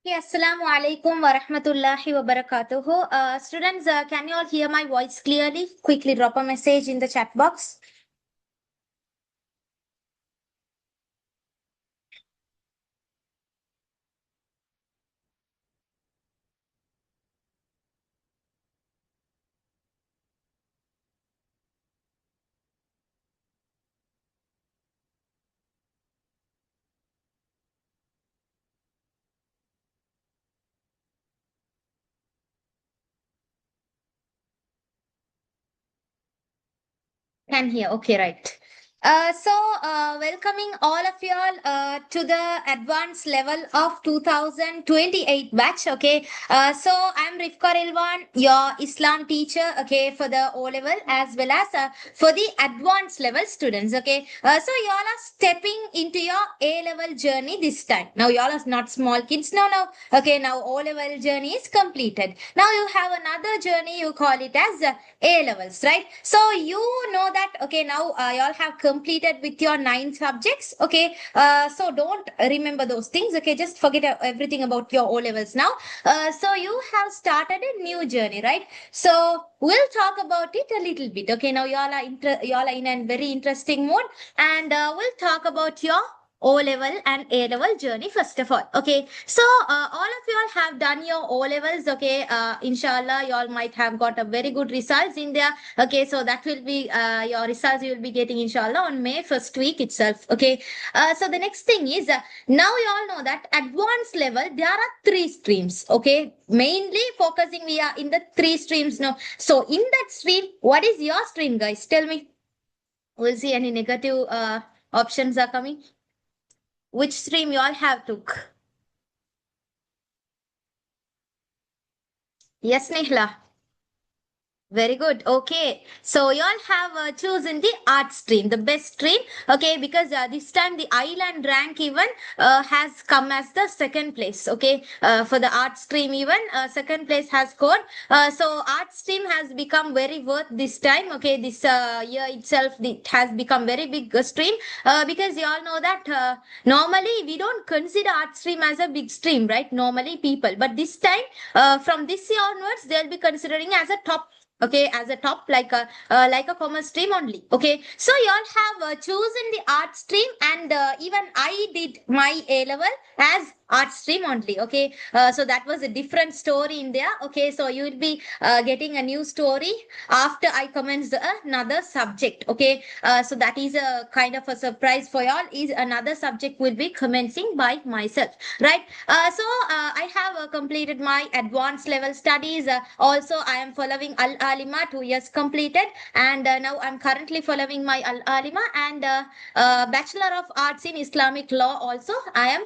Okay, Assalamu alaikum wa rahmatullahi wa barakatuhu. Students, can you all hear my voice clearly? Quickly drop a message in the chat box. Can hear. Okay, right. Welcoming all of you all to the advanced level of 2028 batch. Okay. I'm Rifkar Ilwan, your Islam teacher. Okay, for the O level as well as for the advanced level students. Okay. You all are stepping into your A level journey this time. Now you all are not small kids. No. Okay. Now O level journey is completed. Now you have another journey. You call it as A levels, right? So you know that, okay, now you all have completed with your 9 subjects, okay? So don't remember those things, okay? Just forget everything about your O levels now. So you have started a new journey, right? So we'll talk about it a little bit, okay? Now you all are in a very interesting mood, and we'll talk about your O level and A level journey first of all. Okay, so all of you all have done your O levels. Okay, inshallah, you all might have got a very good results in there. Okay, so that will be your results you will be getting inshallah on May first week itself. Okay, so the next thing is now you all know that advanced level there are 3 streams. Okay, mainly focusing we are in the 3 streams now. So in that stream, what is your stream, guys? Tell me. We'll see any negative options are coming. Which stream you all have took? Yes, Nihla. Very good. Okay. So you all have chosen the art stream, the best stream. Okay, because this time the island rank even has come as the second place. Okay, for the art stream even second place has scored. So art stream has become very worth this time. Okay, this year itself it has become very big stream because you all know that normally we don't consider art stream as a big stream, right? Normally people, but this time from this year onwards they'll be considering as a top, okay, as a top, like a commerce stream only. Okay, so you all have chosen the art stream, and even I did my A level as art stream only. Okay, so that was a different story in there. Okay, so you will be getting a new story after I commenced another subject. Okay, so that is a kind of a surprise for y'all, is another subject will be commencing by myself, right? I have completed my advanced level studies. Also, I am following Al Alima, 2 years completed, and now I'm currently following my Al Alima and Bachelor of Arts in Islamic Law. Also, I am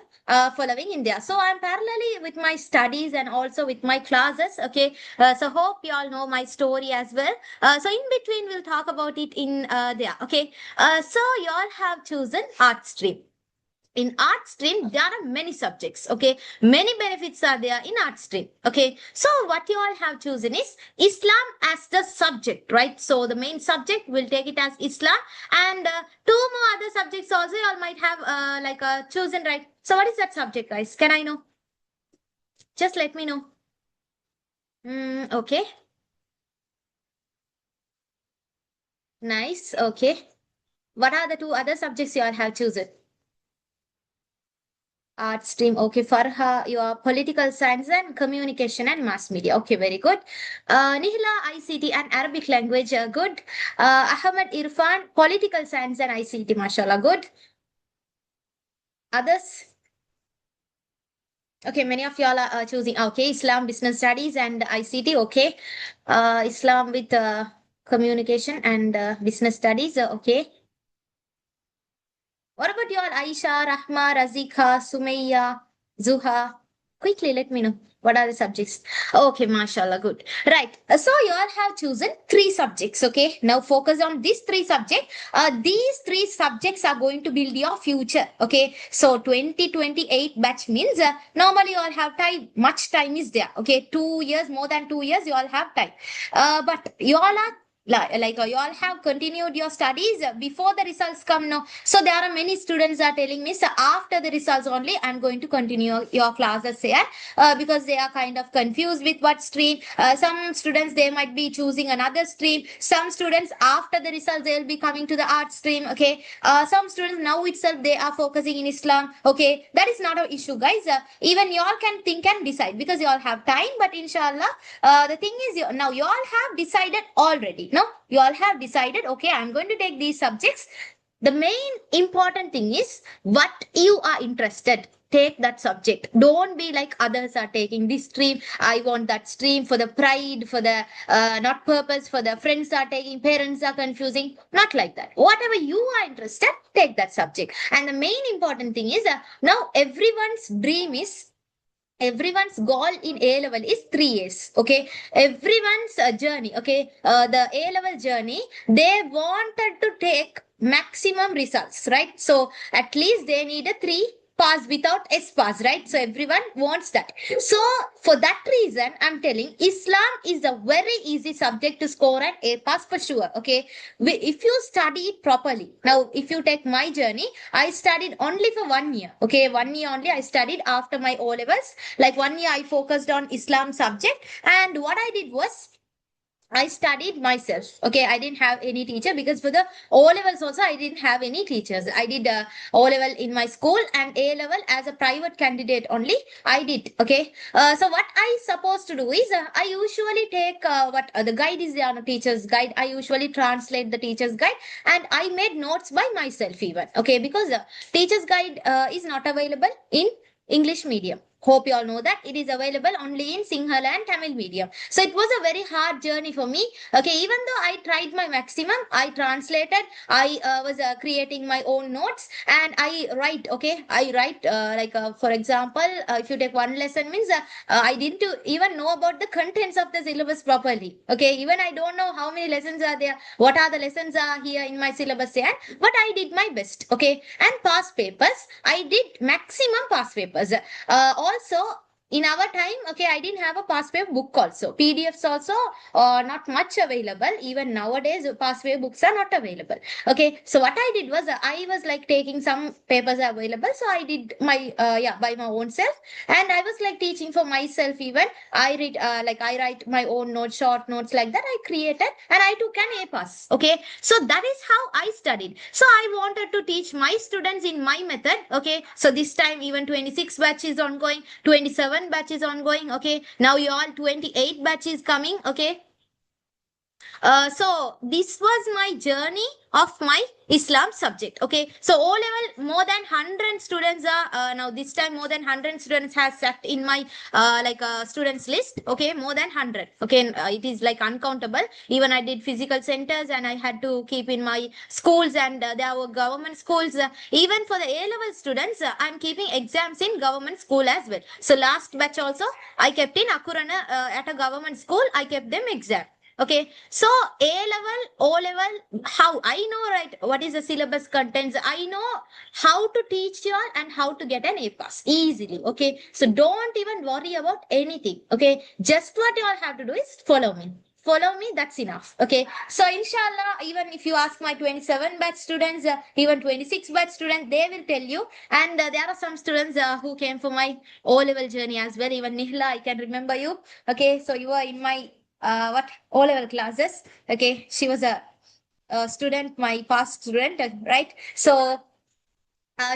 following India. So I'm parallelly with my studies and also with my classes. Okay, so hope you all know my story as well. So in between, we'll talk about it in there. Okay, so you all have chosen art stream. In art stream there are many subjects. Okay, many benefits are there in art stream. Okay, so what you all have chosen is Islam as the subject, right? So the main subject will take it as Islam, and 2 more other subjects also you all might have chosen, right? So what is that subject, guys? Can I know? Just let me know. Okay, nice. Okay, what are the 2 other subjects you all have chosen? Art stream. Okay, Farha, your political science and communication and mass media. Okay, very good. Nihla, ICT and Arabic language. Good. Ahmad Irfan, political science and ICT. Mashallah, good. Others? Okay, many of y'all are choosing. Okay, Islam, business studies and ICT. Okay. Islam with communication and business studies. Okay. What about y'all? Aisha, Rahma, Razika, Sumaya, Zuha? Quickly let me know. What are the subjects? Okay, mashallah, good. Right. So you all have chosen 3 subjects. Okay. Now focus on these 3 subjects. These 3 subjects are going to build your future. Okay. So 2028 batch means normally you all have time. Much time is there. Okay. 2 years, more than 2 years, you all have time. But you all are You all have continued your studies before the results come now. So there are many students are telling me, so after the results only I'm going to continue your classes here, because they are kind of confused with what stream. Some students they might be choosing another stream. Some students after the results they will be coming to the art stream. Okay, some students now itself they are focusing in Islam. Okay, that is not an issue, guys. Even you all can think and decide because you all have time. But inshallah, the thing is, now you all have decided already. No, you all have decided. Okay, I'm going to take these subjects. The main important thing is what you are interested. Take that subject. Don't be like others are taking this stream. I want that stream for the pride, for the not purpose, for the friends are taking, parents are confusing. Not like that. Whatever you are interested, take that subject. And the main important thing is now everyone's goal in A level is 3 years. Okay, everyone's journey. Okay, the A level journey, they wanted to take maximum results, right? So at least they need a 3 pass without S pass, right? So everyone wants that. So for that reason, I'm telling Islam is a very easy subject to score an A pass for sure. Okay, if you study it properly. Now, if you take my journey, I studied only for 1 year. Okay, 1 year only I studied after my O levels. Like 1 year, I focused on Islam subject, and what I did was I studied myself. Okay, I didn't have any teacher because for the O levels also I didn't have any teachers. I did O level in my school and A level as a private candidate only. I did. Okay, so what I supposed to do is I usually take what the guide is there on a teacher's guide. I usually translate the teacher's guide and I made notes by myself even. Okay, because teacher's guide is not available in English medium. Hope you all know that it is available only in Sinhala and Tamil medium. So it was a very hard journey for me. Okay, even though I tried my maximum, I translated, I was creating my own notes and I write. Okay, I write for example, if you take one lesson means I didn't even know about the contents of the syllabus properly. Okay, even I don't know how many lessons are there, what are the lessons are here in my syllabus here, but I did my best. Okay, and past papers, I did maximum past papers. Also, in our time, okay, I didn't have a past paper book also. PDFs also not much available. Even nowadays, past paper books are not available. Okay, so what I did was I was like taking some papers available. So I did my by my own self, and I was like teaching for myself. Even I read I write my own notes, short notes like that. I created and I took an A pass. Okay, so that is how I studied. So I wanted to teach my students in my method. Okay, so this time even 26 batch is ongoing, 27 batch is ongoing. Okay, now you all 28 batch is coming. Okay, so this was my journey of my Islam subject. Okay, so O level more than 100 students are now this time more than 100 students has sat in my students list. Okay, more than 100. Okay, it is like uncountable. Even I did physical centers and I had to keep in my schools, and there were government schools. Even for the A level students, I'm keeping exams in government school as well. So last batch also I kept in Akurana at a government school. I kept them exam. Okay, so A level, O level, how I know, right? What is the syllabus contents? I know how to teach you all and how to get an A pass easily. Okay, so don't even worry about anything. Okay, just what you all have to do is follow me. Follow me, that's enough. Okay, so inshallah, even if you ask my 27 batch students, even 26 batch students, they will tell you. And there are some students who came for my O level journey as well. Even Nihla, I can remember you. Okay, so you are in my what O level classes. Okay, she was a student, my past student, right? So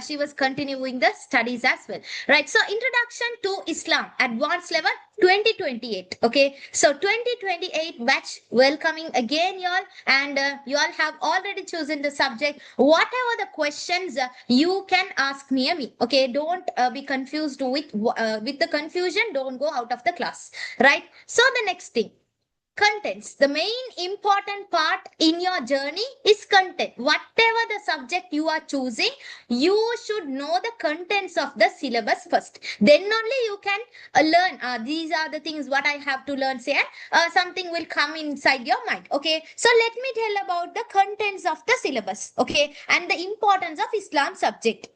she was continuing the studies as well, right? So introduction to Islam advanced level 2028. Okay, so 2028 batch welcoming again y'all, and you all have already chosen the subject. Whatever the questions you can ask near me. Okay, don't be confused with the confusion. Don't go out of the class, right? So the next thing, contents. The main important part in your journey is content. Whatever the subject you are choosing, you should know the contents of the syllabus first. Then only you can learn. These are the things what I have to learn. Say, something will come inside your mind. Okay, so let me tell about the contents of the syllabus. Okay, and the importance of Islam subject.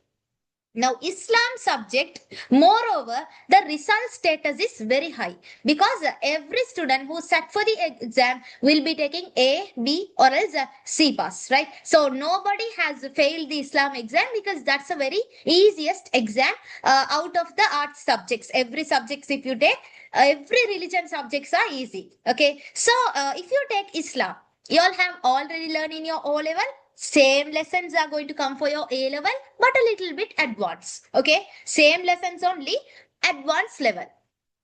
Now, Islam subject, moreover, the result status is very high because every student who sat for the exam will be taking A, B, or else C pass, right? So, nobody has failed the Islam exam because that's a very easiest exam out of the art subjects. Every subjects, if you take, every religion subjects are easy. Okay, so if you take Islam, you all have already learned in your O level. Same lessons are going to come for your A level, but a little bit advanced. Okay, same lessons only, advanced level.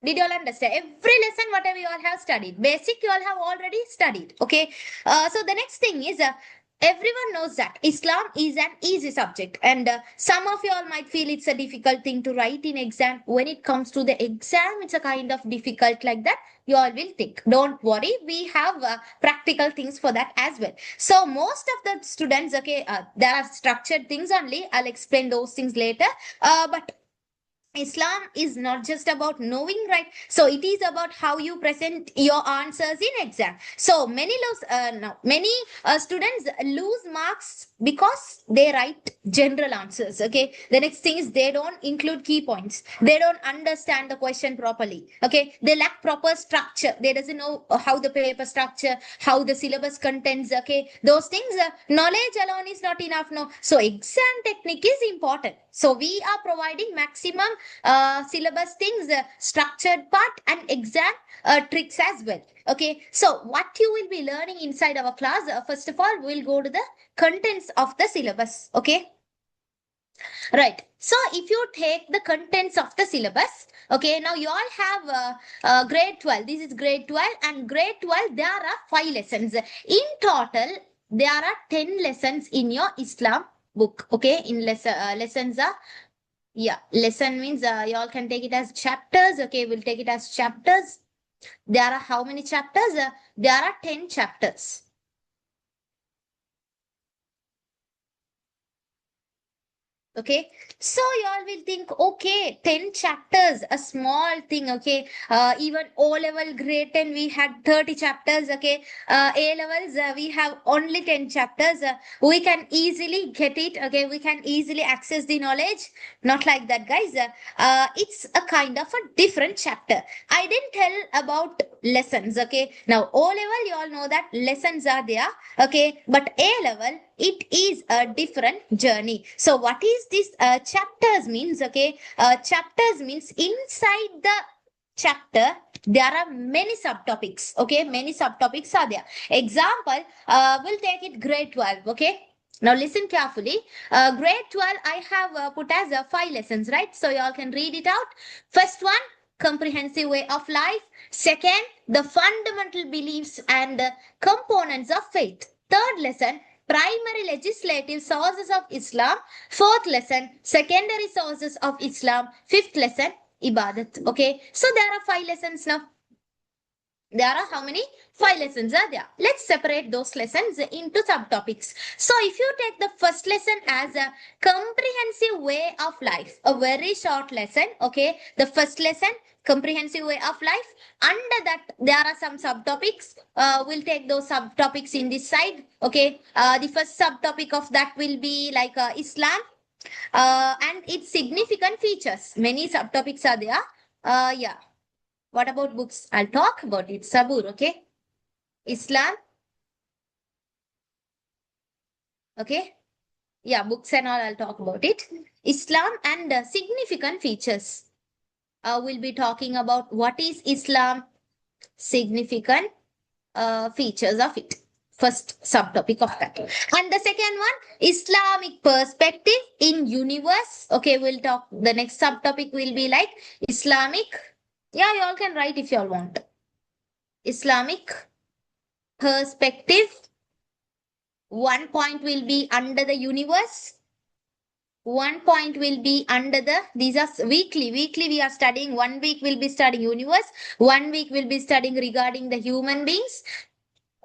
Did you all understand? Every lesson, whatever you all have studied, basic you all have already studied. Okay, so the next thing is everyone knows that Islam is an easy subject, and some of you all might feel it's a difficult thing to write in exam. When it comes to the exam, it's a kind of difficult like that. You all will think. Don't worry, we have practical things for that as well. So most of the students, okay, there are structured things only. I'll explain those things later. But Islam is not just about knowing, right? So it is about how you present your answers in exam. So many students lose marks because they write general answers. Okay. The next thing is they don't include key points. They don't understand the question properly. Okay. They lack proper structure. They doesn't know how the paper structure, how the syllabus contents. Okay. Those things, knowledge alone is not enough. No. So exam technique is important. So we are providing maximum syllabus things, structured part and exam tricks as well. Okay, so what you will be learning inside our class, first of all, we'll go to the contents of the syllabus. Okay, right. So if you take the contents of the syllabus, okay, now you all have grade 12. This is grade 12, and grade 12, there are 5 lessons. In total, there are 10 lessons in your Islam book. Okay, in lessons are, yeah, lesson means y'all can take it as chapters. Okay, we'll take it as chapters. There are how many chapters? There are 10 chapters. Okay, so you all will think, okay, 10 chapters, a small thing. Okay, even O level grade 10, we had 30 chapters. Okay, A levels, we have only 10 chapters. We can easily get it. Okay, we can easily access the knowledge. Not like that, guys. It's a kind of a different chapter. I didn't tell about lessons. Okay, now O level, you all know that lessons are there. Okay, but A level, it is a different journey. So what is this chapters means? Okay, chapters means inside the chapter there are many subtopics. Okay, many subtopics are there. Example, we'll take it grade 12. Okay, now listen carefully. Grade 12, I have put as 5 lessons, right? So y'all can read it out. First one, comprehensive way of life. Second, the fundamental beliefs and components of faith. Third lesson, primary legislative sources of Islam. Fourth lesson, secondary sources of Islam. Fifth lesson, Ibadat. Okay, so there are 5 lessons now. There are how many? 5 lessons are there. Let's separate those lessons into subtopics. So if you take the first lesson as a comprehensive way of life, a very short lesson, okay, the first lesson, comprehensive way of life. Under that, there are some subtopics. We'll take those subtopics in this side. Okay, the first subtopic of that will be like Islam and its significant features. Many subtopics are there. Yeah. What about books? I'll talk about it. Sabur, okay? Islam, okay? Yeah, books and all, I'll talk about it. Islam and significant features. We'll be talking about what is Islam, significant features of it. First subtopic of that. And the second one, Islamic perspective in universe. Okay, we'll talk. The next subtopic will be like Islamic. Yeah, you all can write if you all want. Islamic perspective. One point will be under the universe. One point will be under the, these are weekly. Weekly we are studying. 1 week will be studying universe. 1 week will be studying regarding the human beings.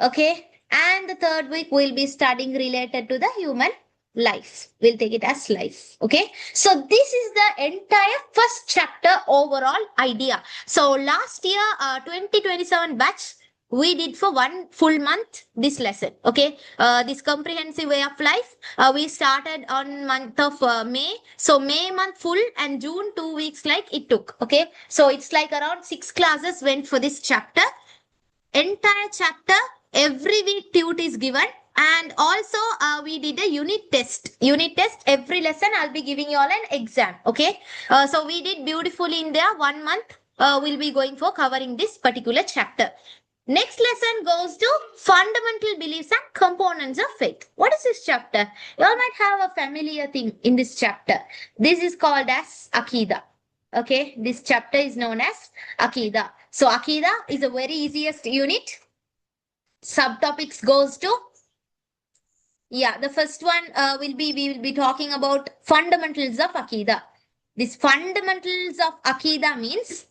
Okay. And the third week we'll be studying related to the human life. We'll take it as life. Okay. So this is the entire first chapter overall idea. So last year, 2027 batch, we did for one full month this lesson. Okay, this comprehensive way of life. We started on month of May. So May month full and June 2 weeks like it took. Okay, so it's like around 6 classes went for this chapter. Entire chapter, every week tut is given, and also we did a unit test every lesson. I'll be giving you all an exam. Okay, so we did beautifully in there. 1 month we'll be going for covering this particular chapter. Next lesson goes to fundamental beliefs and components of faith. What is this chapter? You all might have a familiar thing in this chapter. This is called as Akida. Okay, this chapter is known as Akida. So Akida is the very easiest unit. Subtopics goes to, yeah, the first one we will be talking about fundamentals of Akida. This fundamentals of Akida means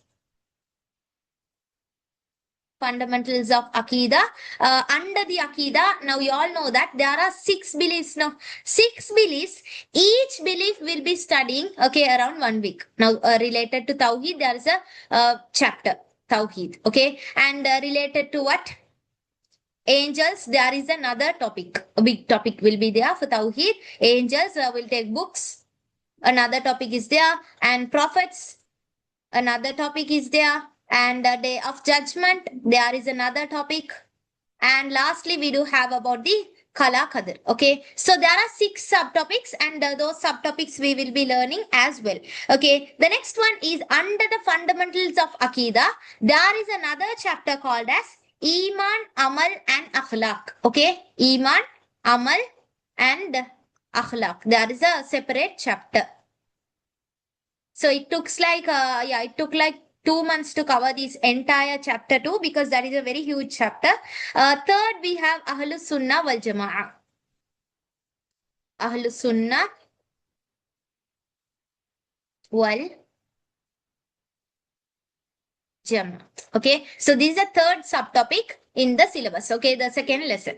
fundamentals of Akida. Under the Akida, now you all know that there are 6 beliefs. Now, 6 beliefs, each belief will be studying, okay, around 1 week. Now, related to Tawheed, there is a chapter, Tawheed, okay, and related to what? Angels, there is another topic. A big topic will be there for Tawheed. Angels will take books. Another topic is there. And prophets, another topic is there. And the day of judgment, there is another topic. And lastly, we do have about the Kala Qadr. Okay, so there are 6 subtopics, and those subtopics we will be learning as well. Okay, the next one is under the fundamentals of Akida. There is another chapter called as Iman, Amal, and Akhlaq. Okay, Iman, Amal, and Akhlaq. There is a separate chapter. So it took like 2 months to cover this entire chapter 2, because that is a very huge chapter. Third, we have Ahlus Sunnah wal Jama'ah. Ahlus Sunnah wal Jama'ah. Okay, so this is the third subtopic in the syllabus. Okay, the second lesson.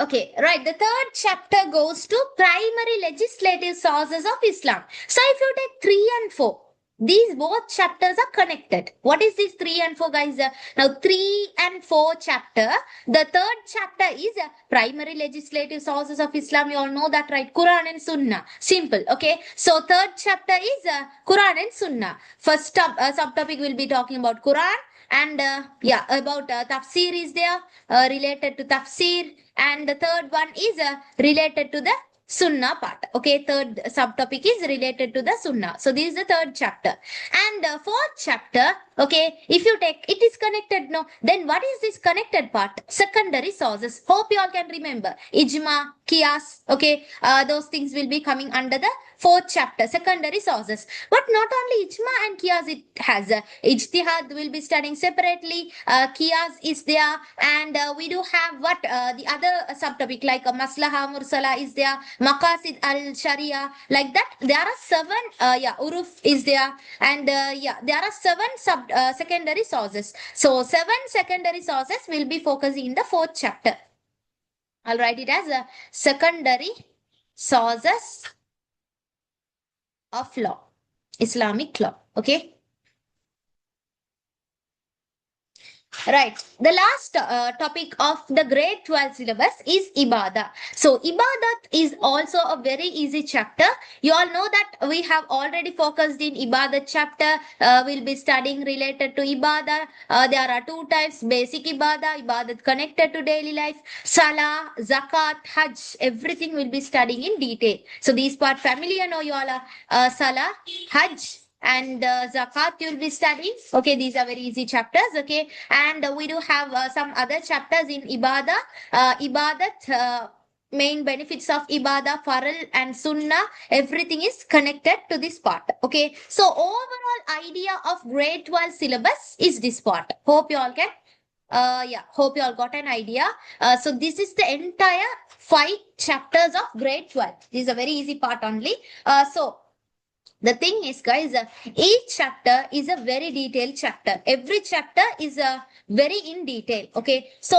Okay, right. The third chapter goes to primary legislative sources of Islam. So if you take 3 and 4, these both chapters are connected. What is this 3 and 4, guys? Now 3 and 4 chapter, the third chapter is primary legislative sources of Islam. You all know that, right? Quran and Sunnah. Simple. Okay. So third chapter is Quran and Sunnah. First subtopic will be talking about Quran. And about tafsir is there, related to tafsir. And the third one is related to the Sunnah part. Okay, third subtopic is related to the Sunnah. So this is the third chapter. And fourth chapter, okay, if you take, it is connected, no? Then what is this connected part? Secondary sources. Hope you all can remember. Ijma, Qiyas, okay, those things will be coming under the fourth chapter, secondary sources. But not only Ijma and Qiyas, it has Ijtihad will be studying separately. Qiyas is there, and we do have what the other subtopic like Maslaha Mursala is there, Maqasid al Sharia, like that. There are 7, Uruf is there, and there are 7 secondary sources. So 7 secondary sources will be focusing in the fourth chapter. I'll write it as secondary sources of law, Islamic law. Okay. Right. The last topic of the grade 12 syllabus is Ibadah. So Ibadat is also a very easy chapter. You all know that we have already focused in Ibadat chapter. We'll be studying related to Ibadah. There are 2 types, basic Ibadah, Ibadat connected to daily life, Salah, Zakat, Hajj, everything will be studying in detail. So these part familiar, no, you all are Salah, Hajj, and Zakat you'll be studying. Okay, these are very easy chapters. Okay, and we do have some other chapters in Ibadah, Ibadat, main benefits of Ibadah, Faral and Sunnah, everything is connected to this part. Okay, so overall idea of grade 12 syllabus is this part. Hope you all can hope you all got an idea. So this is the entire 5 chapters of grade 12. This is a very easy part only. So The thing is, guys, each chapter is a very detailed chapter. Every chapter is very in detail. Okay, so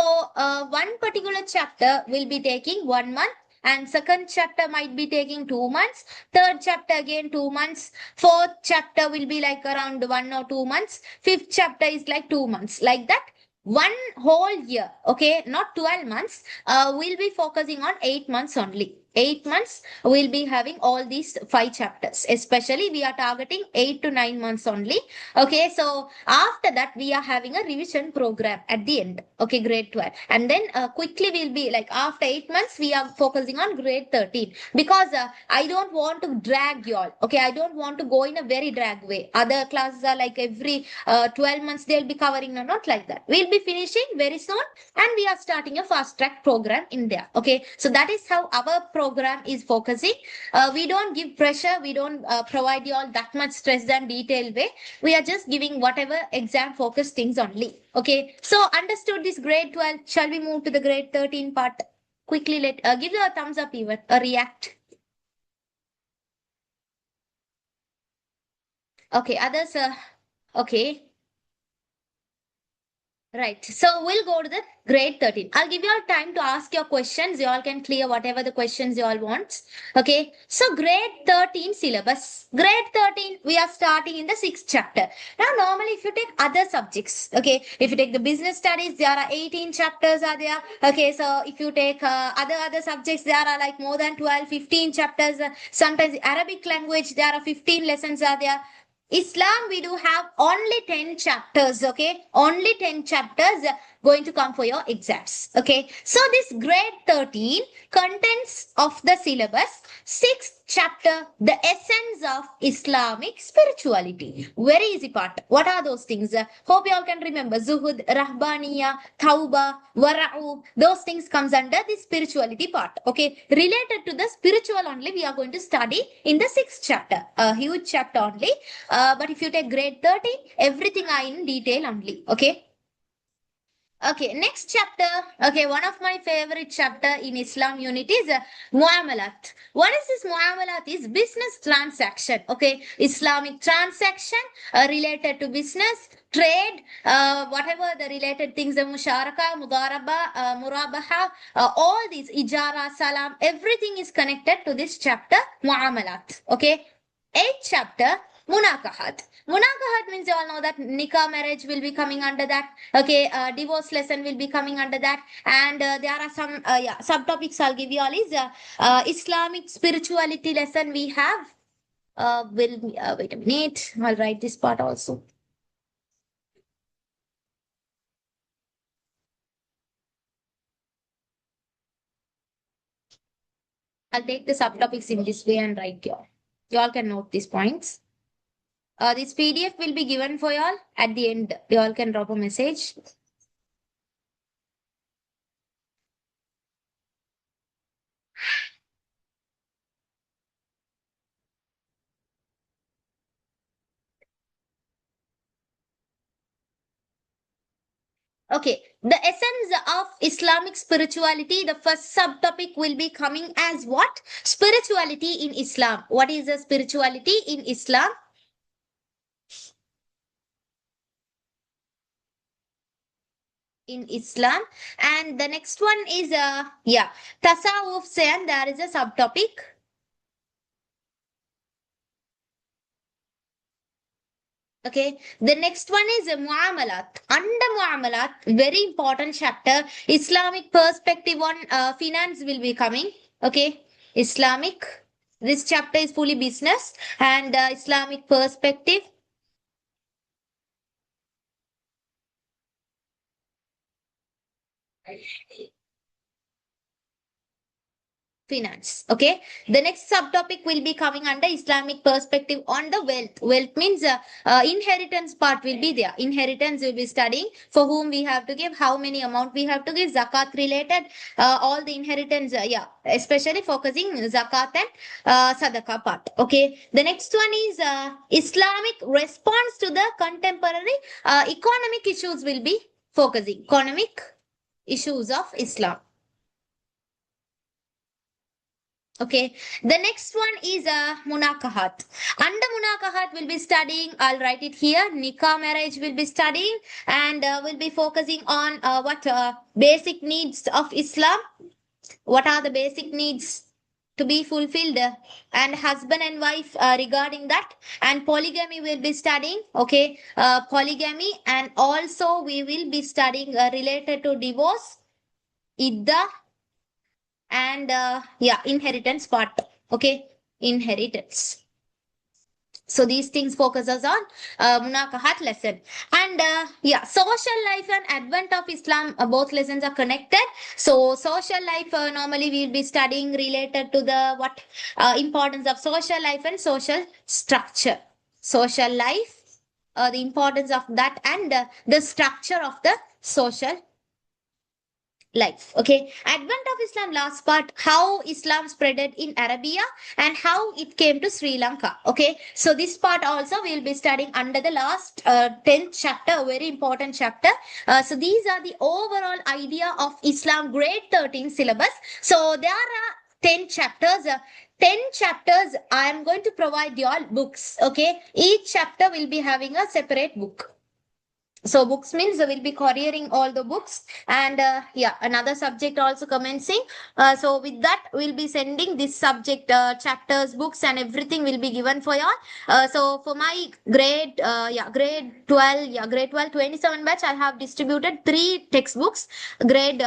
one particular chapter will be taking 1 month, and second chapter might be taking 2 months, third chapter again 2 months, fourth chapter will be like around 1 or 2 months, fifth chapter is like 2 months, like that. One whole year, okay, not 12 months. We'll be focusing on 8 months only. 8 months we'll be having all these five chapters. Especially we are targeting 8 to 9 months only. Okay, so after that we are having a revision program at the end. Okay, grade 12, and then quickly we'll be like after 8 months we are focusing on grade 13, because I don't want to drag you all. Okay, I don't want to go in a very drag way. Other classes are like every 12 months they'll be covering. No, not like that. We'll be finishing very soon, and we are starting a fast track program in there. Okay, so that is how our program is focusing. We don't give pressure, we don't provide you all that much stress and detailed way. We are just giving whatever exam focused things only. Okay, so understood this grade 12. Shall we move to the grade 13 part? Quickly, let give you a thumbs up, even a react. Okay, others, okay. Right. So we'll go to the grade 13. I'll give you all time to ask your questions. You all can clear whatever the questions you all want. Okay. So grade 13 syllabus. Grade 13, we are starting in the sixth chapter. Now, normally if you take other subjects, okay, if you take the business studies, there are 18 chapters are there. Okay. So if you take other subjects, there are like more than 12, 15 chapters. Sometimes Arabic language, there are 15 lessons are there. Islam, we do have only 10 chapters, okay? Only 10 chapters going to come for your exams, okay? So this grade 13 contents of the syllabus, sixth chapter, the essence of Islamic spirituality. Very easy part. What are those things? Hope you all can remember. Zuhud, Rahbaniya, Tauba, Wara'u. Those things comes under the spirituality part, okay? Related to the spiritual only, we are going to study in the sixth chapter. A huge chapter only. But if you take grade 13, everything are in detail only. Okay. Okay, next chapter. Okay, one of my favorite chapter in Islam unit is Muamalat. What is this Muamalat? Is business transaction. Okay, Islamic transaction related to business, trade, whatever the related things, the musharaka, mudaraba, murabaha, all these, ijara, salam, everything is connected to this chapter, Muamalat. Okay, eighth chapter, Munakahat. Munakahat means you all know that nikah marriage will be coming under that. Okay, divorce lesson will be coming under that. And there are some subtopics I'll give you all is Islamic spirituality lesson we have. Wait a minute. I'll write this part also. I'll take the subtopics in this way and write you all. You all can note these points. This PDF will be given for you all at the end. You all can drop a message. Okay, the essence of Islamic spirituality, the first subtopic will be coming as what? Spirituality in Islam. What is the spirituality in Islam? In Islam. And the next one is, Tasawwuf, and there is a subtopic. Okay, the next one is Muamalat. Under Muamalat, very important chapter, Islamic perspective on finance will be coming. Okay, Islamic. This chapter is fully business and Islamic perspective. Finance. Okay. The next subtopic will be coming under Islamic perspective on the wealth. Wealth means inheritance part will be there. Inheritance will be studying for whom we have to give, how many amount we have to give, zakat related, all the inheritance. Especially focusing zakat and sadaqah part. Okay. The next one is Islamic response to the contemporary economic issues will be focusing. Economic issues of Islam. Okay, the next one is Munakahat. Under Munakahat, we'll be studying, I'll write it here, Nikah marriage will be studying, and we'll be focusing on what basic needs of Islam, what are the basic needs to be fulfilled, and husband and wife regarding that, and polygamy will be studying, okay, polygamy, and also we will be studying related to divorce, idda, and yeah, inheritance part, okay, inheritance. So these things focuses on Munakahat lesson. And yeah, social life and advent of Islam, both lessons are connected. So social life, normally we'll be studying related to the what importance of social life and social structure. Social life, the importance of that, and the structure of the social life. Okay, advent of Islam, last part, how Islam spreaded in Arabia and how it came to Sri Lanka. Okay, so this part also we'll be studying under the last 10th chapter, a very important chapter. So these are the overall idea of Islam grade 13 syllabus. So there are 10 chapters. 10 chapters I am going to provide you all books. Okay, each chapter will be having a separate book. So books means we'll be couriering all the books, and yeah, another subject also commencing. So with that we'll be sending this subject chapters, books, and everything will be given for y'all. So for my grade yeah, grade 12, yeah, grade 12 27 batch, I have distributed three textbooks. Grade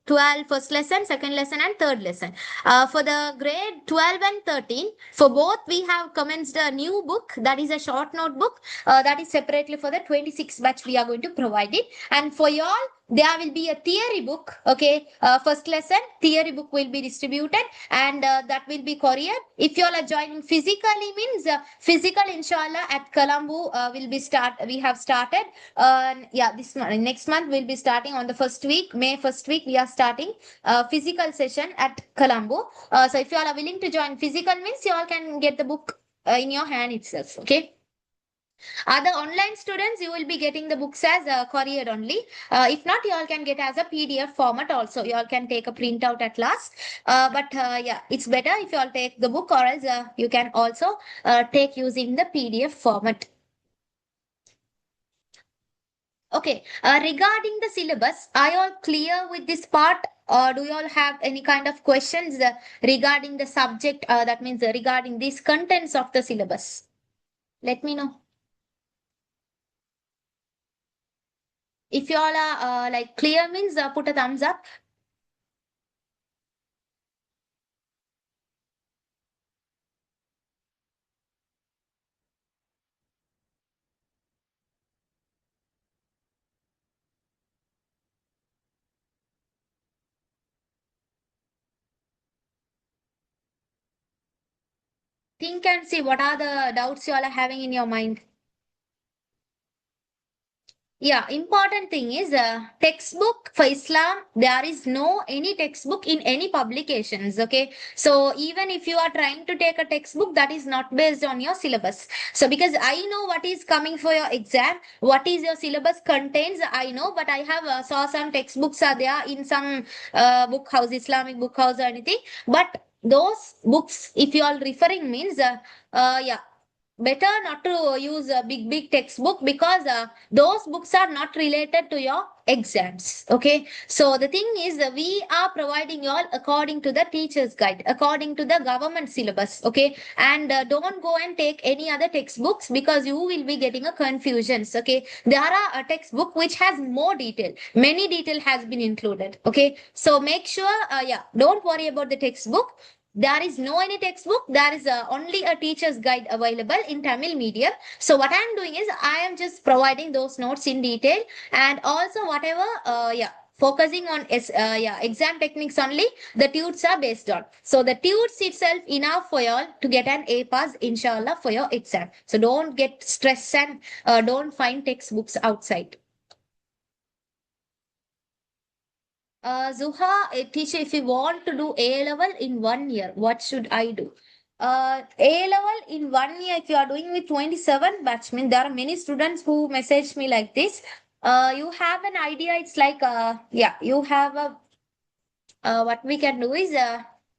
12 first lesson, second lesson, and third lesson. For the grade 12 and 13, for both we have commenced a new book, that is a short notebook, that is separately for the 26 batch we are going to provide it. And for y'all, there will be a theory book. Okay, first lesson theory book will be distributed, and that will be couriered. If you all are joining physically, means physical inshallah at Colombo will be start, we have started. Yeah, this month, next month we'll be starting on the first week, May first week, we are starting physical session at Colombo. So if you all are willing to join physical, means you all can get the book in your hand itself. Okay, other online students, you will be getting the books as couriered only. If not, you all can get as a PDF format also. You all can take a printout at last. But yeah, it's better if you all take the book, or else you can also take using the PDF format. Okay, regarding the syllabus, are you all clear with this part? Or do you all have any kind of questions regarding the subject? That means regarding these contents of the syllabus. Let me know. If you all are like clear, means put a thumbs up. Think and see what are the doubts you all are having in your mind. Yeah, important thing is textbook for Islam. There is no any textbook in any publications. Okay, so even if you are trying to take a textbook, that is not based on your syllabus. So because I know what is coming for your exam, what is your syllabus contains, I know, but I have saw some textbooks are there in some book house, Islamic book house or anything. But those books, if you are referring, means yeah, better not to use a big textbook, because those books are not related to your exams. Okay, so the thing is we are providing you all according to the teacher's guide, according to the government syllabus. Okay, and don't go and take any other textbooks, because you will be getting a confusions. Okay, there are a textbook which has more detail, many detail has been included. Okay, so make sure yeah, don't worry about the textbook. There is no any textbook. There is only a teacher's guide available in Tamil medium. So what I am doing is I am just providing those notes in detail, and also whatever yeah, focusing on yeah, exam techniques only, the tudes are based on. So the tudes itself enough for you all to get an A pass inshallah for your exam. So don't get stressed, and don't find textbooks outside. Zuha, a teacher, if you want to do A level in 1 year, what should I do? A level in 1 year, if you are doing with 27 batchmen, there are many students who message me like this. You have an idea, it's like, yeah, you have a, what we can do is,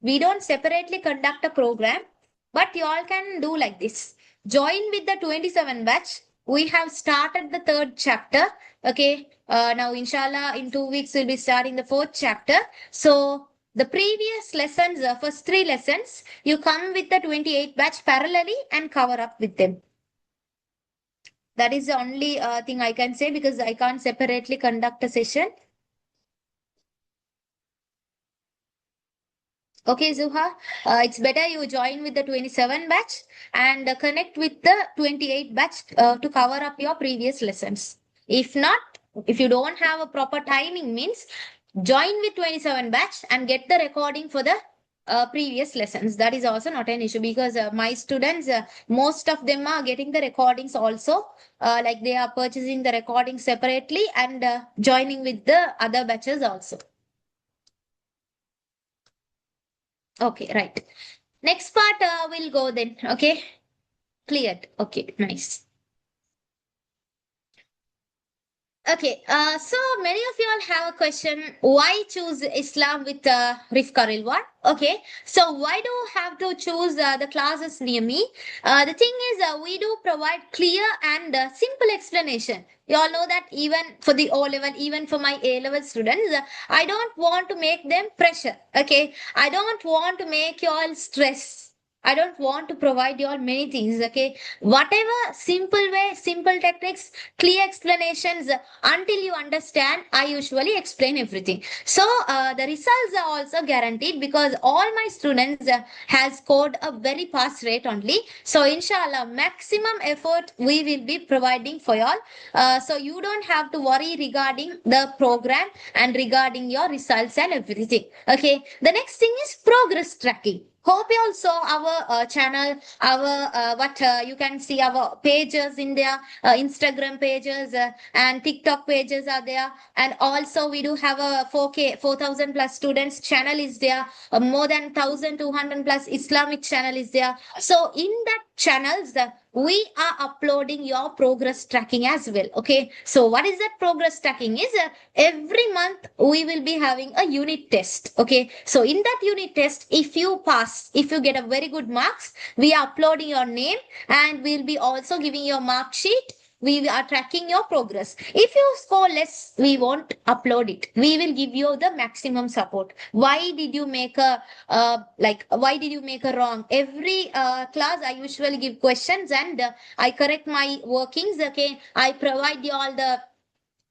We don't separately conduct a program, but you all can do like this. Join with the 27 batch. We have started the third chapter. Okay. Now, inshallah, in 2 weeks, we'll be starting the fourth chapter. So, the previous lessons, first three lessons, you come with the 28 batch parallelly and cover up with them. That is the only thing I can say because I can't separately conduct a session. Okay, Zuha, it's better you join with the 27 batch and connect with the 28 batch to cover up your previous lessons. If not, if you don't have a proper timing, means join with 27 batch and get the recording for the previous lessons. That is also not an issue because my students, most of them are getting the recordings also. Like they are purchasing the recordings separately and joining with the other batches also. Okay, right. Next part will go then. Okay, cleared. Okay, nice. Okay, so many of you all have a question. Why choose Islam with Rif Karil one? Okay, so why do you have to choose the classes near me? The thing is, we do provide clear and simple explanation. You all know that even for the O level, even for my A level students, I don't want to make them pressure. Okay, I don't want to make you all stress. I don't want to provide you all many things. Okay, whatever simple way, simple techniques, clear explanations until you understand. I usually explain everything. So the results are also guaranteed because all my students has scored a very fast rate only. So inshallah, maximum effort we will be providing for y'all. So you don't have to worry regarding the program and regarding your results and everything. Okay, the next thing is progress tracking. Hope you all saw our channel, our what you can see our pages in there, Instagram pages and TikTok pages are there, and also we do have a 4K 4,000 plus students channel is there, more than 1,200 plus Islamic channel is there. So in that channels, we are uploading your progress tracking as well. Okay, so what is that progress tracking is? Every month we will be having a unit test. Okay, so in that unit test, if you pass, if you get a very good marks, we are uploading your name and we'll be also giving your mark sheet. We are tracking your progress. If you score less, we won't upload it. We will give you the maximum support. Why did you make a why did you make a wrong? Every class I usually give questions and I correct my workings. Okay, I provide you all the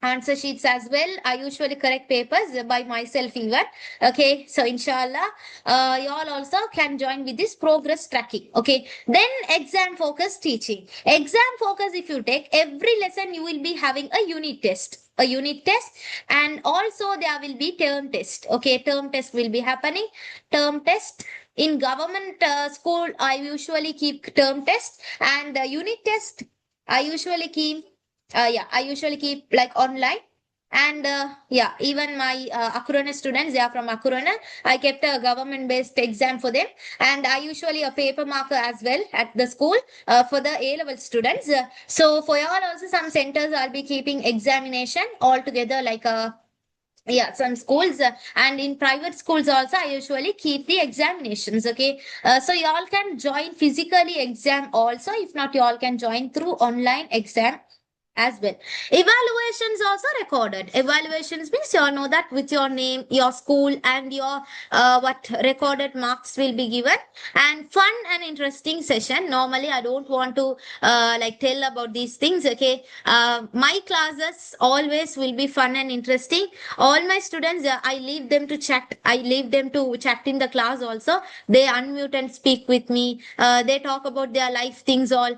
answer sheets as well. I usually correct papers by myself even. Okay, so inshallah, you all also can join with this progress tracking. Okay, then exam focus teaching. Exam focus, if you take every lesson, you will be having a unit test. A unit test, and also there will be term test. Okay, term test will be happening. Term test in government school, I usually keep term test and unit test. I usually keep I usually keep like online. And yeah, even my Akurana students, they are from Akurana. I kept a government based exam for them. And I usually a paper marker as well at the school for the A level students. So for y'all also some centers I'll be keeping examination all together like yeah, some schools and in private schools also I usually keep the examinations. Okay, so y'all can join physically exam also. If not, y'all can join through online exam as well. Evaluations also recorded. Evaluations means you all know that with your name, your school, and your what recorded marks will be given. And fun and interesting session. Normally, I don't want to like tell about these things. Okay, my classes always will be fun and interesting. All my students, I leave them to chat. I leave them to chat in the class also. They unmute and speak with me. They talk about their life things all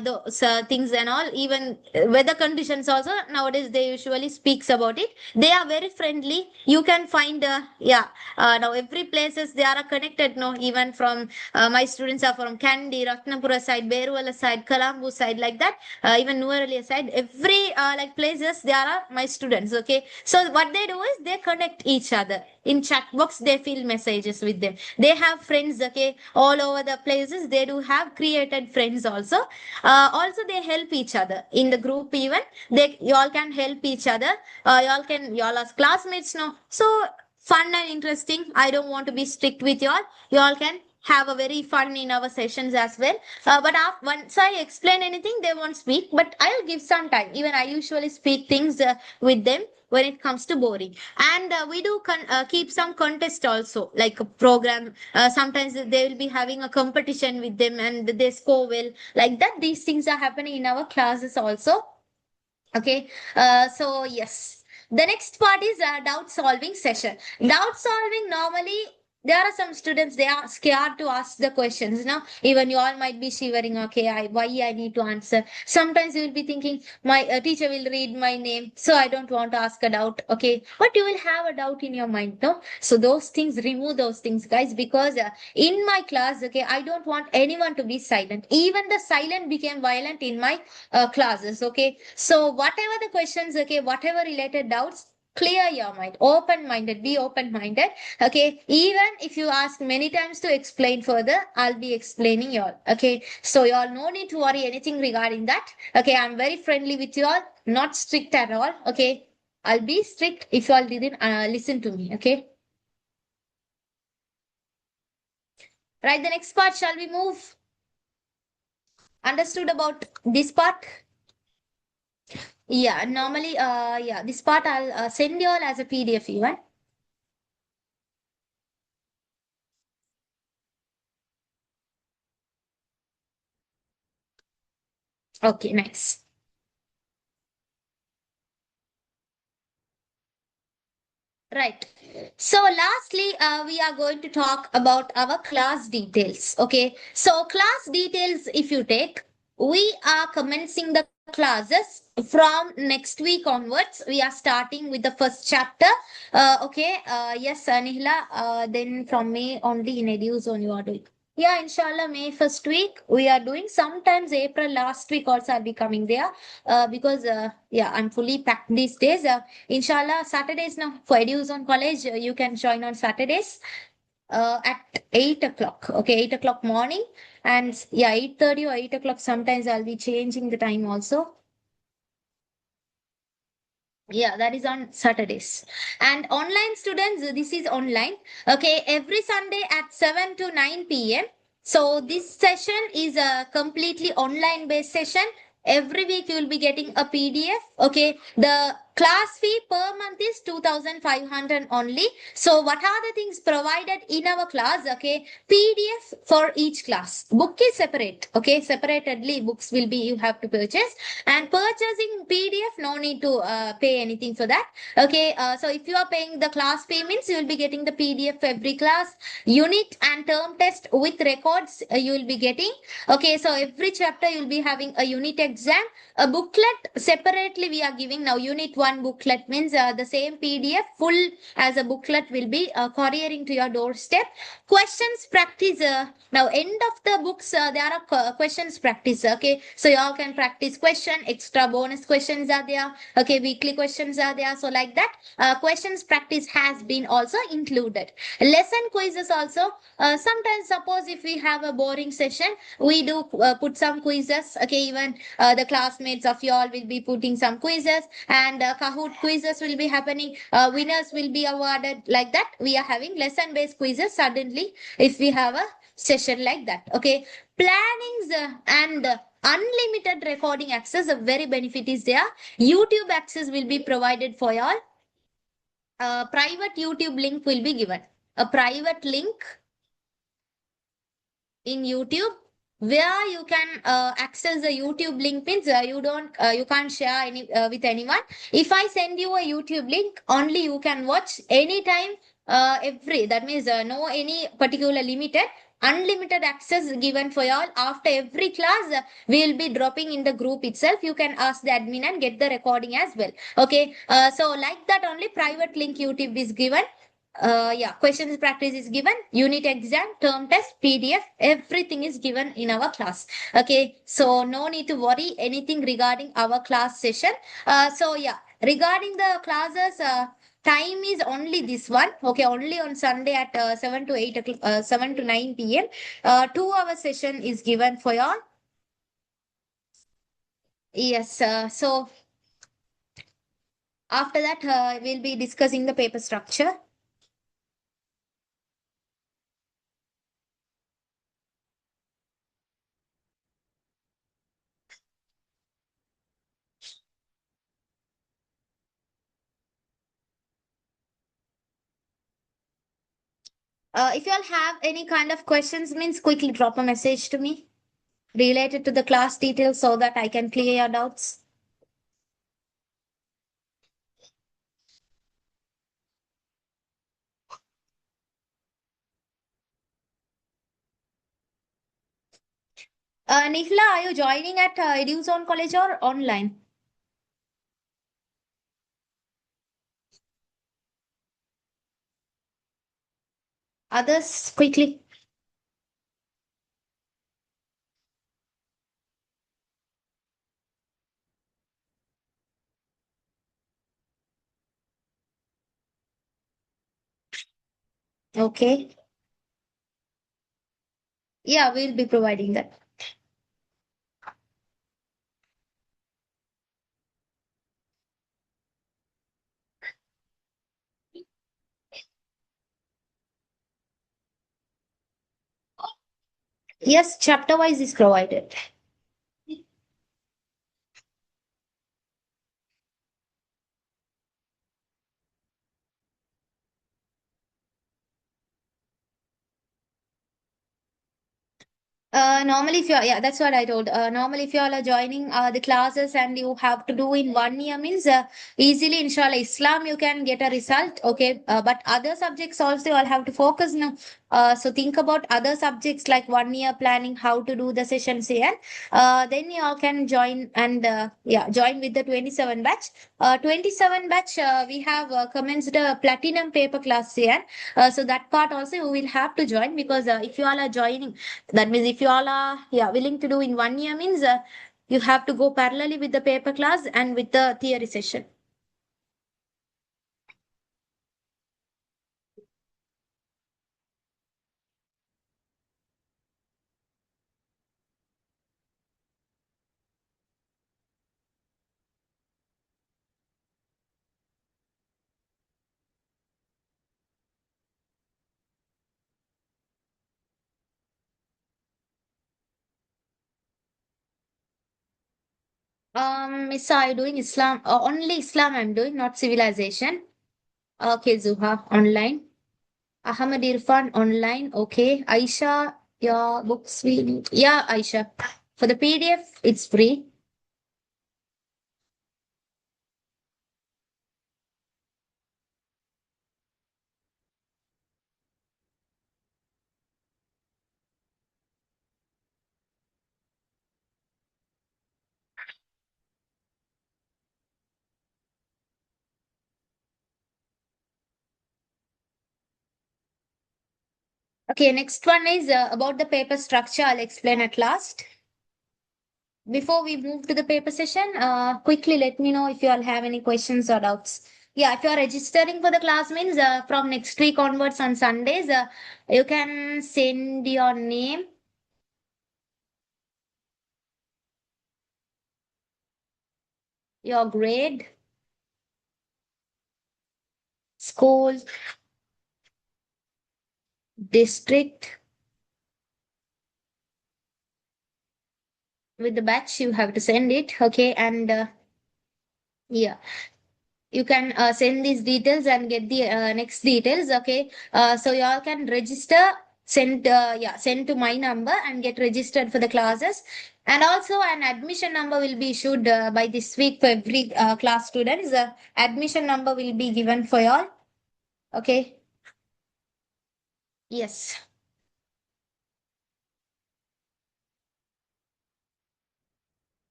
those things and all, even weather conditions also nowadays they usually speaks about it. They are very friendly. You can find yeah, now every places they are connected. No, even from my students are from Kandy, Ratnapura side, Beruvala side, Kalambu side, like that, even Nuwaralia side, every like places they are my students. Okay, so what they do is they connect each other in chat box. They fill messages with them. They have friends. Okay, all over the places they do have created friends also. Also they help each other in the group. Even they, you all can help each other. You all can, you all as classmates. No, so fun and interesting. I don't want to be strict with y'all. Y'all can have a very fun in our sessions as well. But once I explain anything, they won't speak. But I'll give some time. Even I usually speak things with them when it comes to boring. And we do keep some contest also, like a program. Sometimes they will be having a competition with them and they score well. Like that, these things are happening in our classes also. Okay, so yes, the next part is doubt solving session. Doubt solving normally, there are some students they are scared to ask the questions. Now, even you all might be shivering. Okay, why I need to answer. Sometimes you will be thinking, my teacher will read my name, so I don't want to ask a doubt. Okay, but you will have a doubt in your mind, no? So those things, remove those things, guys, because in my class, okay, I don't want anyone to be silent. Even the silent became violent in my classes. Okay, so whatever the questions, okay, whatever related doubts, clear your mind, open minded, be open minded. Okay, even if you ask many times to explain further, I'll be explaining y'all. Okay, so y'all no need to worry anything regarding that. Okay, I'm very friendly with you all, not strict at all. Okay, I'll be strict if y'all didn't listen to me. Okay, right, the next part, shall we move? Understood about this part? Yeah, normally, yeah, this part I'll send you all as a PDF even. Okay, nice. Right. So, lastly, we are going to talk about our class details. Okay. So, class details, if you take, we are commencing the classes from next week onwards. We are starting with the first chapter. Okay. Yes, Nihila. Then from May only in EduZone you are doing. Yeah, inshallah, May first week we are doing. Sometimes April last week also I'll be coming there. Because yeah, I'm fully packed these days. Inshallah, Saturdays now for EduZone College, you can join on Saturdays at 8 o'clock. Okay, 8 o'clock morning. And yeah, 8:30 or 8 o'clock. Sometimes I'll be changing the time also. Yeah, that is on Saturdays. And online students, this is online. Okay, every Sunday at 7 to 9 p.m. So this session is a completely online based session. Every week you will be getting a PDF. Okay, the class fee per month is 2,500 only. So what are the things provided in our class? Okay, PDF for each class. Book is separate. Okay, separately books will be you have to purchase, and purchasing PDF, no need to pay anything for that. Okay, so if you are paying the class payments, you will be getting the PDF for every class, unit and term test with records you will be getting. Okay, so every chapter you will be having a unit exam, a booklet separately we are giving. Now unit 1 booklet means the same PDF full as a booklet will be couriering to your doorstep. Questions practice, now end of the books there are questions practice. Okay, so you all can practice question, extra bonus questions are there. Okay, weekly questions are there. So like that, questions practice has been also included. Lesson quizzes also. Sometimes suppose if we have a boring session, we do put some quizzes. Okay, even the classmates of you all will be putting some quizzes, and Kahoot quizzes will be happening. Winners will be awarded. Like that, we are having lesson based quizzes suddenly if we have a session like that. Okay, plannings and unlimited recording access, a very benefit is there. YouTube access will be provided for y'all. Private YouTube link will be given. A private link in YouTube where you can access the YouTube link means you can't share any with anyone. If I send you a YouTube link, only you can watch anytime. Every that means no any particular limited, unlimited access given for y'all. After every class, we will be dropping in the group itself. You can ask the admin and get the recording as well. Okay, so like that only private link YouTube is given. Yeah, questions practice is given, unit exam, term test, PDF, everything is given in our class. Okay, so no need to worry anything regarding our class session. So yeah, regarding the classes, time is only this one. Okay, only on Sunday at 7 to 8 o'clock, 7 to 9 p.m. 2 hour session is given for y'all. Yes, so after that, we'll be discussing the paper structure. If you all have any kind of questions, means quickly drop a message to me related to the class details so that I can clear your doubts. Nihla, are you joining at EduZone College or online? Others, quickly. Okay. Yeah, we'll be providing that. Yes, chapter wise is provided. Normally, if you're, yeah, that's what I told. Normally, if you all are joining the classes and you have to do in 1 year, means easily, inshallah, Islam, you can get a result. Okay. But other subjects also, you all have to focus now. So think about other subjects like 1 year planning, how to do the sessions here. Then you all can join and, yeah, join with the 27 batch. 27 batch, we have commenced a platinum paper class here. So that part also you will have to join because if you all are joining, that means if you all are, yeah, willing to do in 1 year, means you have to go parallelly with the paper class and with the theory session. Miss, are you doing Islam? Only Islam I'm doing, not civilization. Okay, Zuha, online. Ahmad Irfan, online. Okay. Aisha, your books we need. Yeah, Aisha. For the PDF, it's free. Okay, next one is about the paper structure. I'll explain at last. Before we move to the paper session, quickly let me know if you all have any questions or doubts. Yeah, if you are registering for the class, means from next week onwards on Sundays, you can send your name, your grade, school, district. With the batch, you have to send it. Okay, and yeah, you can send these details and get the next details. Okay, so you all can register, send, yeah, send to my number and get registered for the classes. And also an admission number will be issued by this week for every class students. Admission number will be given for you all. Okay. Yes.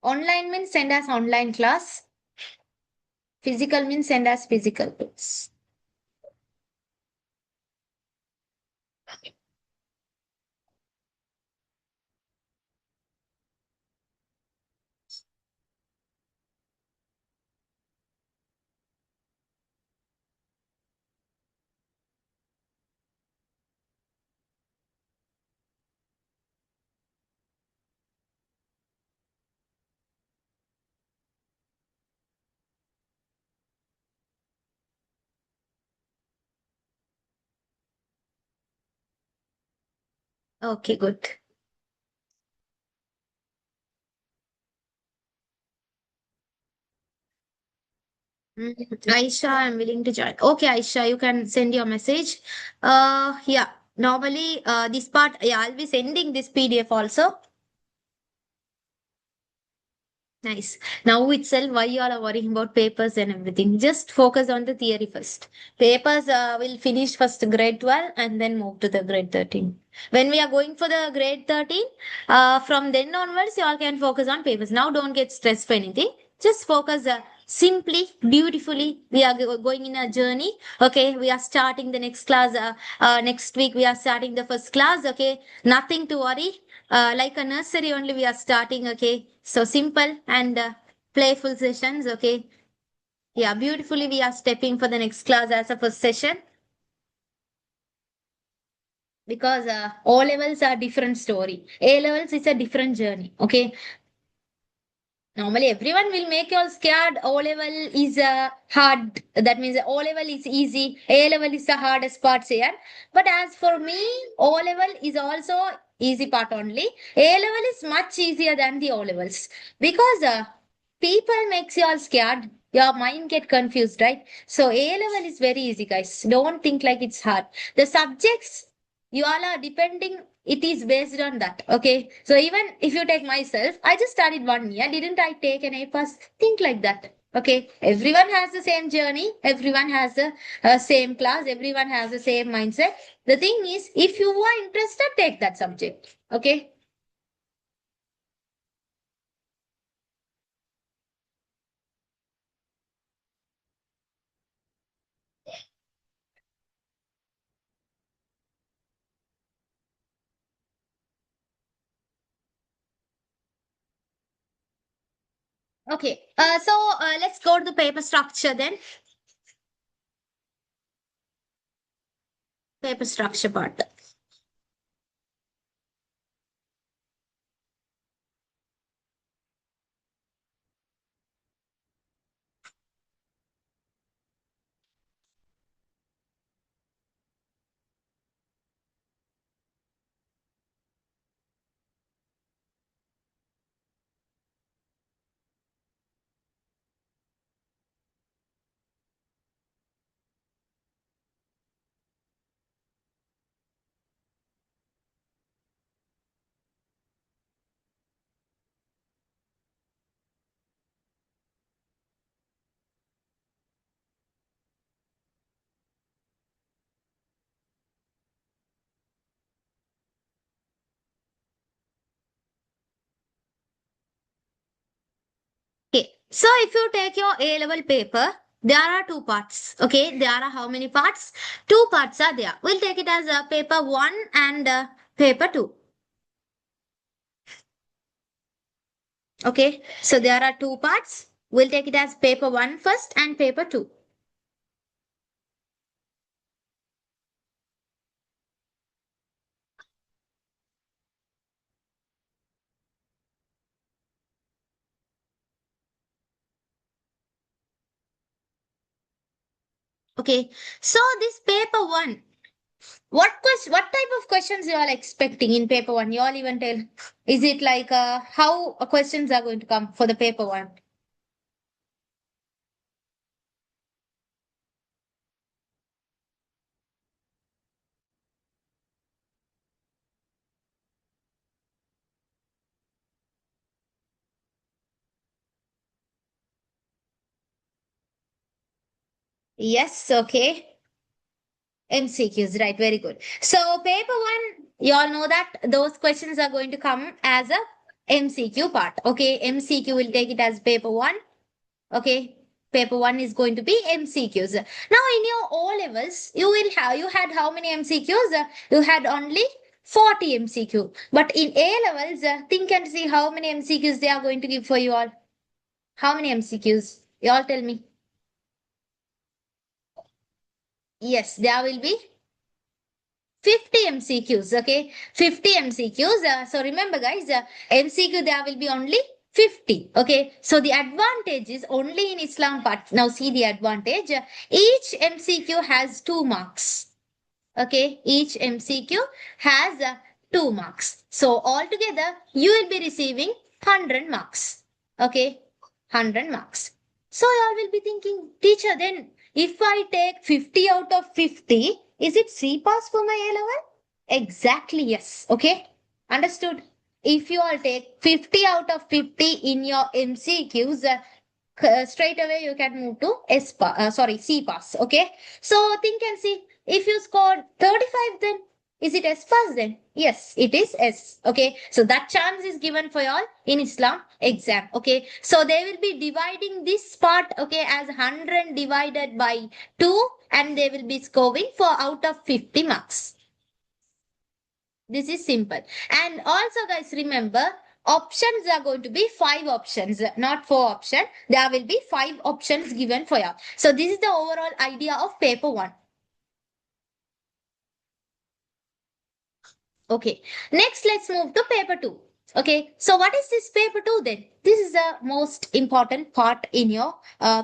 Online means send as online class. Physical means send as physical class. Okay, good. Aisha, I'm willing to join. Okay, Aisha, you can send your message. Yeah. Normally, this part, yeah, I'll be sending this PDF also. Nice. Now itself, why you all are worrying about papers and everything? Just focus on the theory first. Papers will finish first grade 12 and then move to the grade 13. When we are going for the grade 13, from then onwards, you all can focus on papers. Now don't get stressed for anything. Just focus simply, beautifully. We are going in a journey. Okay, we are starting the next class. Next week, we are starting the first class. Okay, nothing to worry. Like a nursery only we are starting. Okay, so simple and playful sessions. Okay, yeah, beautifully we are stepping for the next class as a first session, because O levels are different story, A levels is a different journey. Okay, normally everyone will make you all scared. O level is hard, that means O level is easy, A level is the hardest part here. But as for me, O level is also easy part only. A level is much easier than the O levels, because people makes you all scared, your mind get confused, right? So A level is very easy, guys, don't think like it's hard. The subjects you all are depending, it is based on that. Okay, so even if you take myself, I just studied 1 year, didn't I take an A pass? Think like that. Okay, everyone has the same journey, everyone has the same class, everyone has the same mindset. The thing is, if you are interested, take that subject. Okay. Okay, so let's go to the paper structure then. Paper structure part. Okay, so if you take your A level paper, there are two parts. Okay, there are how many parts? Two parts are there. We'll take it as paper one and paper two. Okay, so there are two parts. We'll take it as paper one first and paper two. Okay, so this paper one, what type of questions you are expecting in paper one? You all even tell. Is it like how questions are going to come for the paper one? Yes, okay. MCQs, right? Very good. So, paper one, you all know that those questions are going to come as a MCQ part. Okay, MCQ will take it as paper one. Okay, paper one is going to be MCQs. Now, in your O levels, you had how many MCQs? You had only 40 MCQ. But in A levels, think and see how many MCQs they are going to give for you all. How many MCQs? You all tell me. Yes, there will be 50 MCQs, okay? 50 MCQs. So remember, guys, MCQ there will be only 50, okay? So the advantage is only in Islam part. Now see the advantage. Each MCQ has 2 marks, okay? Each MCQ has 2 marks. So altogether, you will be receiving 100 marks, okay? 100 marks. So y'all will be thinking, teacher, then if I take 50 out of 50, is it C pass for my A level? Exactly, yes. Okay. Understood. If you all take 50 out of 50 in your MCQs, straight away you can move to C pass. Okay. So think and see. If you scored 35, then is it S pass then? Yes, it is S. Okay. So that chance is given for y'all in Islam exam. Okay. So they will be dividing this part, okay, as 100 divided by 2, and they will be scoring for out of 50 marks. This is simple. And also, guys, remember, options are going to be 5 options, not 4 options. There will be 5 options given for you. So this is the overall idea of paper 1. Okay. Next, let's move to paper 2. Okay. So what is this paper 2 then? This is the most important part in your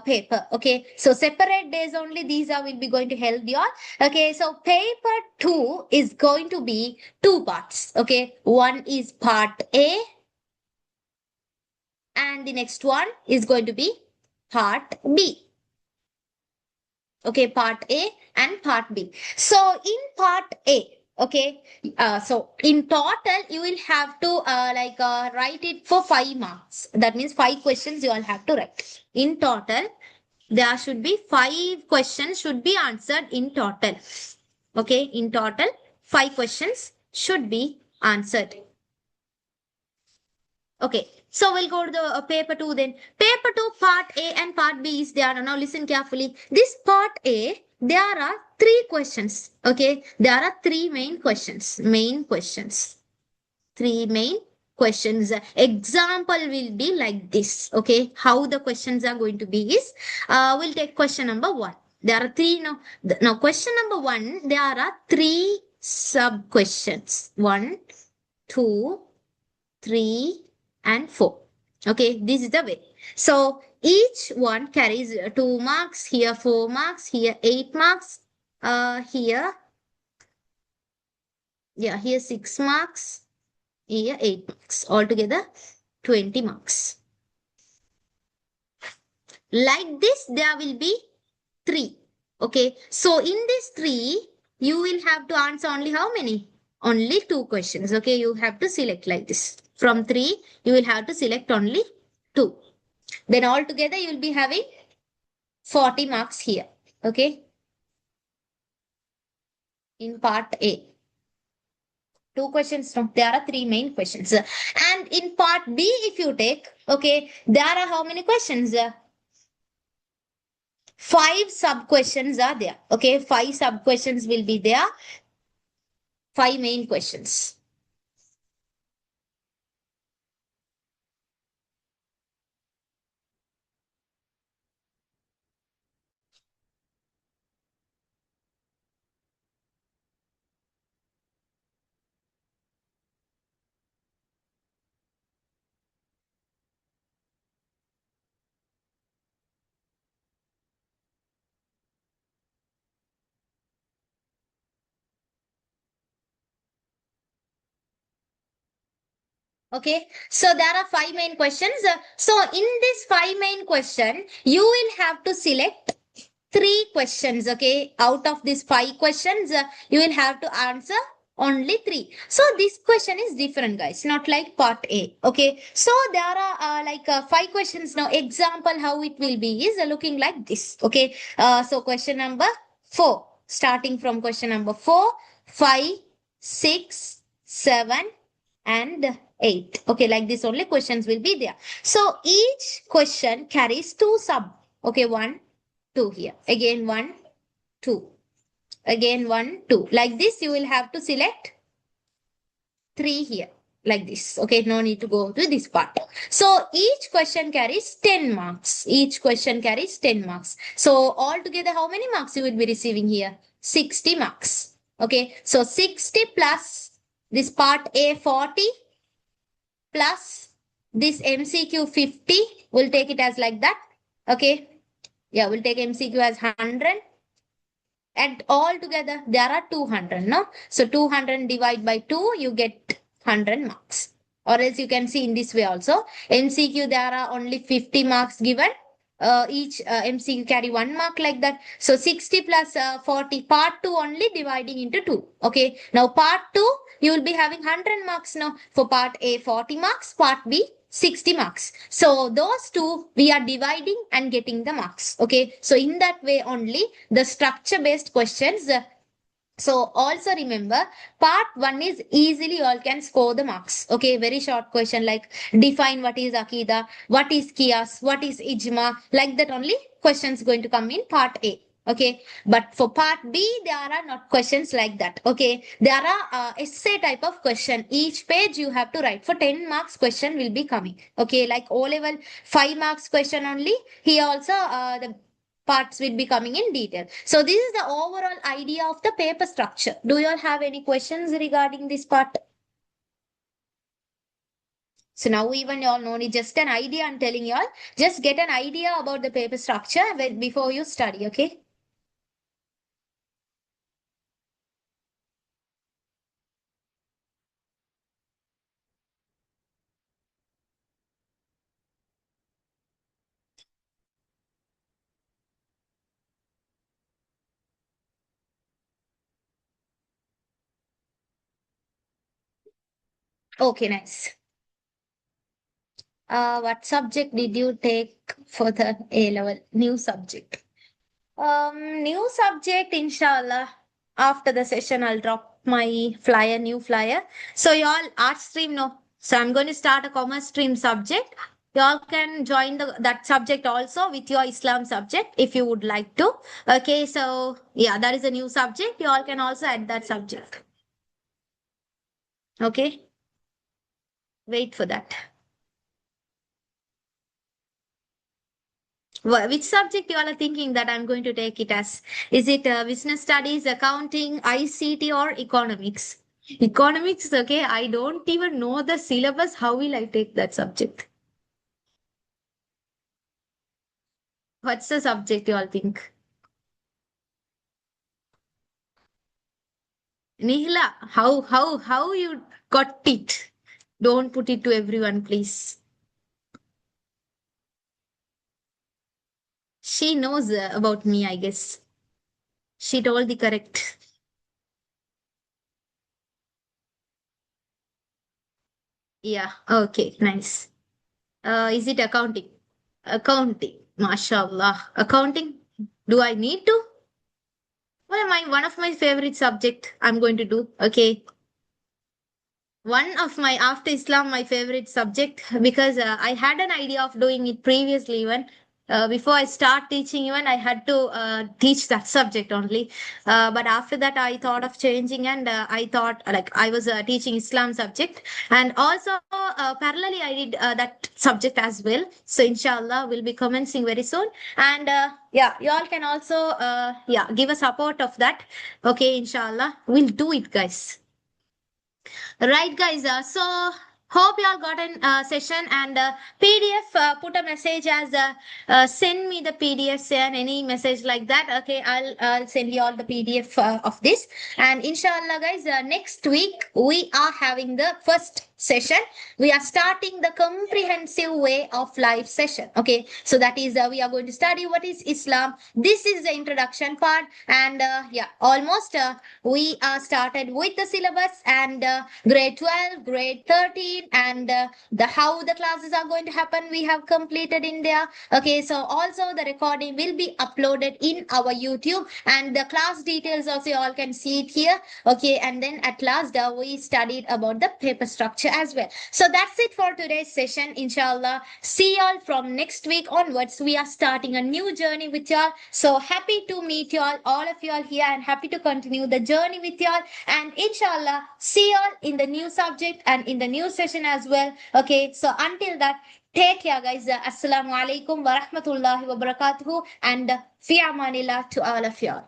paper. Okay. So separate days only. These are will be going to help you all. Okay. So paper 2 is going to be 2 parts. Okay. One is part A, and the next one is going to be part B. Okay, part A and part B. So in part A, okay, so in total you will have to write it for 5 marks. That means 5 questions you all have to write. In total, there should be 5 questions should be answered in total. Okay, in total, 5 questions should be answered. Okay, so we'll go to the paper 2 then. Paper 2, part A and part B is there. Now listen carefully. This part A, there are 3 questions. Okay, there are 3 main questions. Main questions. 3 main questions. Example will be like this. Okay, how the questions are going to be is, we'll take question number 1. There are 3 now. Now question number 1, there are 3 sub questions. 1, 2, 3, and 4. Okay, this is the way. So each one carries 2 marks, here 4 marks, here 8 marks, here, yeah, here 6 marks, here 8 marks. Altogether 20 marks. Like this, there will be 3. Okay, so in this 3, you will have to answer only how many? Only 2 questions. Okay, you have to select like this. From 3, you will have to select only 2. Then altogether you will be having 40 marks here. Okay. In part A. 2 questions. No, there are 3 main questions. And in part B, if you take, okay, there are how many questions? 5 sub questions are there. Okay, 5 sub questions will be there. 5 main questions. Okay, so there are 5 main questions. So in this 5 main question, you will have to select 3 questions. Okay, out of these 5 questions, you will have to answer only 3. So this question is different, guys, not like part A. Okay, so there are 5 questions. Now example how it will be is looking like this. Okay, so question number 4, starting from question number 4, 5, 6, 7, and 8. Okay, like this only questions will be there. So each question carries 2 sub. Okay, 1, 2 here. Again 1, 2. Again 1, 2. Like this you will have to select 3 here. Like this. Okay, no need to go to this part. So each question carries 10 marks. Each question carries 10 marks. So altogether how many marks you will be receiving here? 60 marks. Okay, so 60 plus this part A 40 plus this MCQ 50. We'll take it as like that. Okay. Yeah, we'll take MCQ as 100. And all together, there are 200, no? So 200 divide by 2, you get 100 marks. Or else you can see in this way also. MCQ, there are only 50 marks given. Each MCQ carry 1 mark like that. So 60 plus 40, part 2 only dividing into 2. Okay. Now part 2, you will be having 100 marks now. For part A, 40 marks, part B, 60 marks. So those two we are dividing and getting the marks. Okay. So in that way only the structure based questions. So also remember, part one is easily you all can score the marks. Okay, very short question like define what is Akida, what is Qiyas, what is Ijma, like that only questions going to come in part A. Okay, but for part B, there are not questions like that. Okay, there are essay type of question. Each page you have to write for 10 marks question will be coming. Okay, like O level 5 marks question only. Here also the parts will be coming in detail. So this is the overall idea of the paper structure. Do you all have any questions regarding this part? So now even you all know it, just an idea I'm telling you all. Just get an idea about the paper structure before you study, okay? Okay, nice. What subject did you take for the A level? New subject. New subject, inshallah. After the session, I'll drop my flyer, new flyer. So y'all art stream no. So I'm going to start a commerce stream subject. Y'all can join that subject also with your Islam subject if you would like to. Okay, so yeah, that is a new subject. Y'all can also add that subject. Okay, wait for that. Which subject you all are thinking that I'm going to take it as? Is it business studies, accounting, ICT, or economics? Economics, okay. I don't even know the syllabus. How will I take that subject? What's the subject you all think? Nihila, how you got it? Don't put it to everyone, please. She knows about me, I guess. She told the correct. Yeah, okay, nice. Is it accounting? Accounting, mashallah. Accounting, do I need to? Well, my one of my favorite subject I'm going to do. Okay, one of my after Islam my favorite subject because I had an idea of doing it previously even before I start teaching even I had to teach that subject only but after that I thought of changing and I thought like I was teaching Islam subject and also parallelly I did that subject as well, so inshallah we'll be commencing very soon and yeah, you all can also yeah, give a support of that. Okay, inshallah we'll do it, guys. Right, guys. So hope you all got an session and PDF. Put a message as send me the PDFs and any message like that. Okay, I'll send you all the PDF of this. And inshallah, guys, next week we are having the first session. We are starting the comprehensive way of life session. Okay, so that is we are going to study what is Islam. This is the introduction part, and yeah, almost we started with the syllabus and grade 12, grade 13, and the how the classes are going to happen we have completed in there. Okay, so also the recording will be uploaded in our YouTube and the class details also you all can see it here. Okay, and then at last we studied about the paper structure as well. So that's it for today's session. Inshallah, see y'all from next week onwards. We are starting a new journey with y'all. So happy to meet y'all, all of y'all here, and happy to continue the journey with y'all. And inshallah, see y'all in the new subject and in the new session as well. Okay, so until that, take care, guys. Assalamu alaikum wa rahmatullahi wa barakatuhu, and fi amanillah to all of y'all.